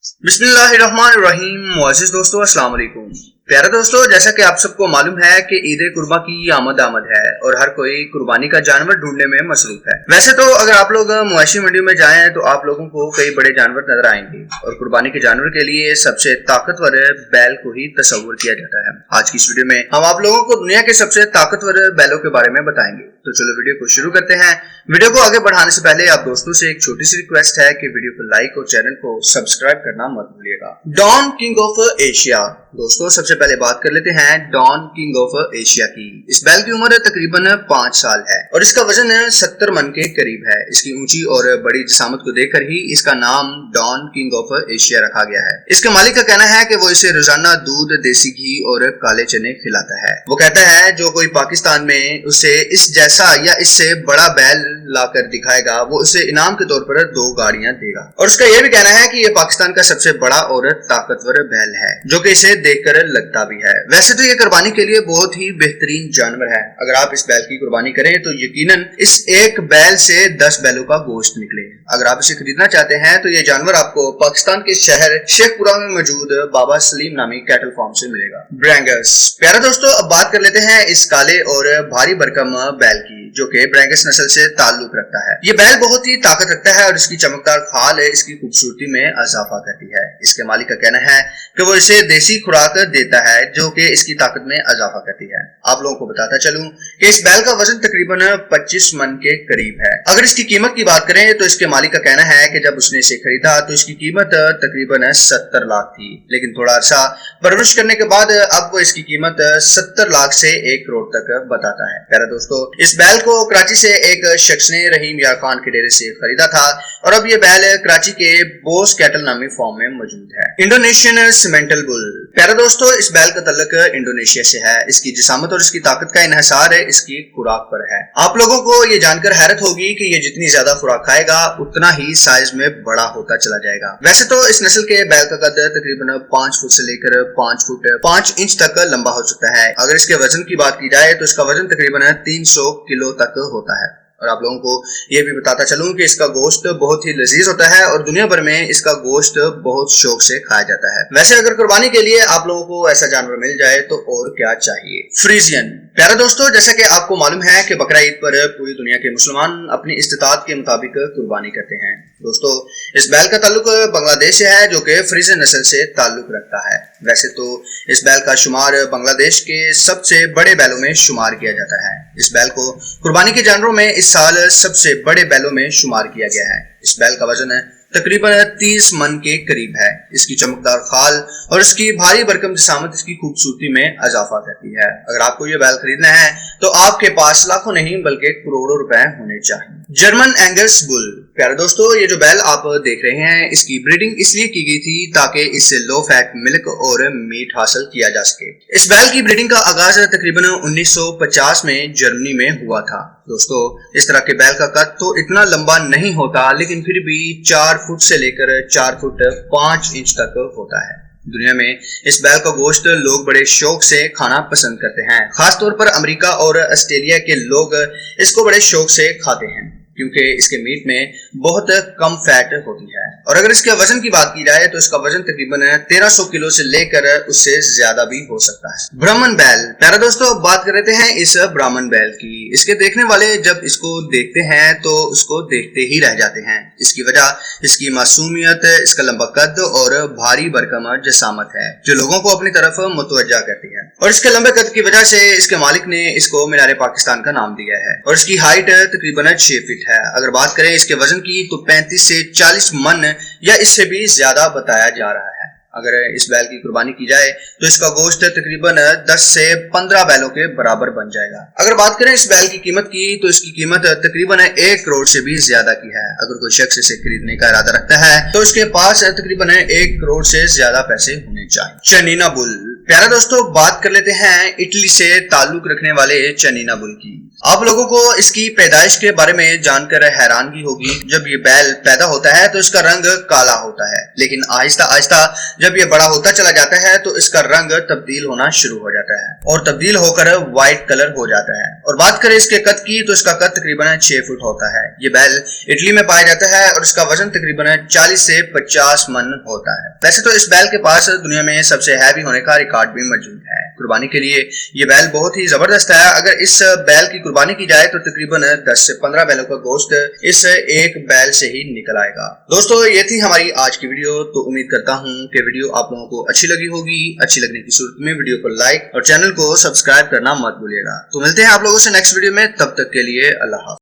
बिस्मिल्लाहिर्रहमानिर्रहीम। मुअज़्ज़िज़ दोस्तों, अस्सलाम वालेकुम। प्यारे दोस्तों, जैसा कि आप सबको मालूम है कि ईद कुर्बा की आमद है और हर कोई कुर्बानी का जानवर ढूंढने में मसरूफ है। वैसे तो अगर आप लोग मुआशी मंडियों में जाएं तो आप लोगों को कई बड़े जानवर नजर आएंगे और कुर्बानी के जानवर के लिए सबसे ताकतवर बैल को ही तस्वुर किया जाता है। आज की इस वीडियो में हम आप लोगों को दुनिया के सबसे ताकतवर बैलों के बारे में बताएंगे। तो चलो वीडियो को शुरू करते हैं। वीडियो को आगे बढ़ाने से पहले आप दोस्तों से एक छोटी सी रिक्वेस्ट है कि वीडियो को लाइक और चैनल को सब्सक्राइब करना मत भूलिएगा। Don king of Asia. दोस्तों सबसे पहले बात कर लेते हैं डॉन किंग ऑफ एशिया की। इस बैल की उम्र तकरीबन 5 साल है और इसका वजन 70 मन के करीब है। इसकी ऊंची और बड़ी जिसामत को देखकर ही इसका नाम डॉन किंग ऑफ एशिया रखा गया है। इसके मालिक का कहना है कि वो इसे रोजाना दूध, देसी घी और काले चने खिलाता है। वो कहता है जो कोई पाकिस्तान में उसे इस जैसा या इससे बड़ा बैल लाकर दिखाएगा वो उसे इनाम के तौर पर 2 गाड़ियां देगा। और उसका यह भी कहना है कि ये पाकिस्तान का सबसे बड़ा और ताकतवर बैल है जो कि इसे देखकर लगता भी है। वैसे तो ये कुर्बानी के लिए बहुत ही बेहतरीन जानवर है। अगर आप इस बैल की कुर्बानी करें तो यकीनन इस एक बैल से 10 बैलों का गोश्त निकले। अगर आप इसे खरीदना चाहते हैं तो ये जानवर आपको पाकिस्तान के शहर शेखपुरा में मौजूद बाबा सलीम नामी कैटल फार्म से मिलेगा। ब्रैंगस। प्यारे दोस्तों, अब बात कर लेते हैं इस काले और भारी भरकम बैल की जो कि ब्रैंगस नस्ल से ताल्लुक रखता है। ये बैल बहुत ही ताकत रखता है और इसकी चमकदार खाल इसकी खूबसूरती में इजाफा करती है। इसके मालिक का कहना है कि वो इसे देसी खुराक देता है जो कि इसकी ताकत में इजाफा करती है। आप लोगों को बताता चलूं कि इस बैल का वजन तकरीबन 25 मन के करीब है। अगर इसकी कीमत की बात करें तो इसके मालिक का कहना है कि जब उसने इसे खरीदा तो इसकी कीमत तकरीबन 70 लाख थी, लेकिन थोड़ा अरसा परवरिश करने के बाद अब वो इसकी कीमत 70 लाख से 1 करोड़ तक बताता है। प्यारे दोस्तों, इस बैल को कराची से एक शख्स ने रहीम यार खान के डेरे से खरीदा था और अब ये बैल कराची के बोस कैटल नामी फार्म में मौजूद है। Indonesian Simmental bull. प्यारे दोस्तों, इस बैल का तल्लुक इंडोनेशिया से है। इसकी जिसामत और इसकी ताकत का इन्हिसार इसकी खुराक पर है। आप लोगों को ये जानकर हैरत होगी कि ये जितनी ज्यादा खुराक खाएगा उतना ही साइज में बड़ा होता चला जाएगा। वैसे तो इस नस्ल के बैल का कद तकरीबन 5 फुट से लेकर 5 फुट 5 इंच तक लंबा हो सकता है। अगर इसके वजन की बात की जाए तो इसका वजन तकरीबन 300 किलो तक होता है। और आप लोगों को ये भी बताता चलूं कि इसका गोश्त बहुत ही लजीज होता है और दुनिया भर में इसका गोश्त बहुत शौक से खाया जाता है। वैसे अगर कुर्बानी के लिए आप लोगों को ऐसा जानवर मिल जाए तो और क्या चाहिए। फ्रीजियन। प्यारे दोस्तों, जैसा कि आपको मालूम है कि बकरा ईद पर पूरी दुनिया के मुसलमान अपनी इस्तिताअत के मुताबिक कुर्बानी करते हैं। दोस्तों, इस बैल का ताल्लुक बांग्लादेश से है जो कि फ्रीजियन नस्ल से ताल्लुक रखता है। वैसे तो इस बैल का शुमार बांग्लादेश के सबसे बड़े बैलों में शुमार किया जाता है। इस बैल को कुर्बानी के जानवरों में इस साल सबसे बड़े बैलों में शुमार किया गया है। इस बैल का वजन तकरीबन 30 मन के करीब है। इसकी चमकदार खाल और इसकी भारी भरकम जिसामत इसकी खूबसूरती में इजाफा करती है। अगर आपको ये बैल खरीदना है तो आपके पास लाखों नहीं बल्कि करोड़ों रुपए होने चाहिए। German Angus bull. प्यारे दोस्तों, ये जो बैल आप देख रहे हैं इसकी ब्रीडिंग इसलिए की गई थी ताकि इससे लो फैट मिल्क और मीट हासिल किया जा सके। इस बैल की ब्रीडिंग का आगाज तकरीबन 1950 में जर्मनी में हुआ था। दोस्तों, इस तरह के बैल का कद तो इतना लंबा नहीं होता लेकिन फिर भी 4 फुट से लेकर 4 फुट 5 इंच तक होता है। दुनिया में इस बैल का गोश्त लोग बड़े शौक से खाना पसंद करते हैं। खासतौर पर अमेरिका और ऑस्ट्रेलिया के लोग इसको बड़े शौक से खाते हैं क्योंकि इसके मीट में बहुत कम फैट होती है। और अगर इसके वजन की बात की जाए तो इसका वजन तकरीबन 1300 किलो से लेकर उससे ज्यादा भी हो सकता है। ब्राह्मण बैल। प्यारे दोस्तों, बात कर रहे हैं इस ब्राह्मण बैल की। इसके देखने वाले जब इसको देखते हैं तो उसको देखते ही रह जाते हैं। इसकी वजह इसकी मासूमियत, इसका लंबा कद और भारी भरकम जसामत है जो लोगों को अपनी तरफ मुतवज्जा करती है। और इसके लंबे कद की वजह से इसके मालिक ने इसको मीनार पाकिस्तान का नाम दिया है। और इसकी हाइट तकरीबन 6 फीट है। अगर बात करें इसके वजन की तो 35 से 40 मन या इससे भी ज्यादा बताया जा रहा है। अगर इस बैल की कुर्बानी की जाए तो इसका गोश्त तकरीबन 10 से 15 बैलों के बराबर बन जाएगा। अगर बात करें इस बैल की कीमत की तो इसकी कीमत तकरीबन 1 करोड़ से भी ज्यादा की है। अगर कोई शख्स इसे खरीदने का इरादा रखता है तो इसके पास तकरीबन 1 करोड़ से ज्यादा पैसे होने चाहिए। चनीना बुल। प्यारे दोस्तों, बात कर लेते हैं इटली से ताल्लुक रखने वाले चनीना बुल की। आप लोगों को इसकी पैदाइश के बारे में जानकर हैरानगी होगी। जब ये बैल पैदा होता है तो इसका रंग काला होता है, लेकिन आहिस्ता आहिस्ता जब ये बड़ा होता चला जाता है तो इसका रंग तब्दील होना शुरू हो जाता है और तब्दील होकर व्हाइट कलर हो जाता है। और बात करें इसके कद की तो इसका कद तकरीबन 6 फुट होता है। ये बैल इटली में पाया जाता है और इसका वजन तकरीबन 40 से 50 मन होता है। वैसे तो इस बैल के पास दुनिया में सबसे हैवी होने का रिकॉर्ड भी मौजूद है। कुर्बानी के लिए ये बैल बहुत ही जबरदस्त है। अगर इस बैल की कुर्बानी की जाए तो तकरीबन 10 से 15 बैलों का गोश्त इस एक बैल से ही निकल आएगा। दोस्तों, ये थी हमारी आज की वीडियो। तो उम्मीद करता हूँ कि वीडियो आप लोगों को अच्छी लगी होगी। अच्छी लगने की सूरत में वीडियो को लाइक और चैनल को सब्सक्राइब करना मत भूलिएगा। तो मिलते हैं आप लोगों से नेक्स्ट वीडियो में, तब तक के लिए अल्लाह हाफ़िज़।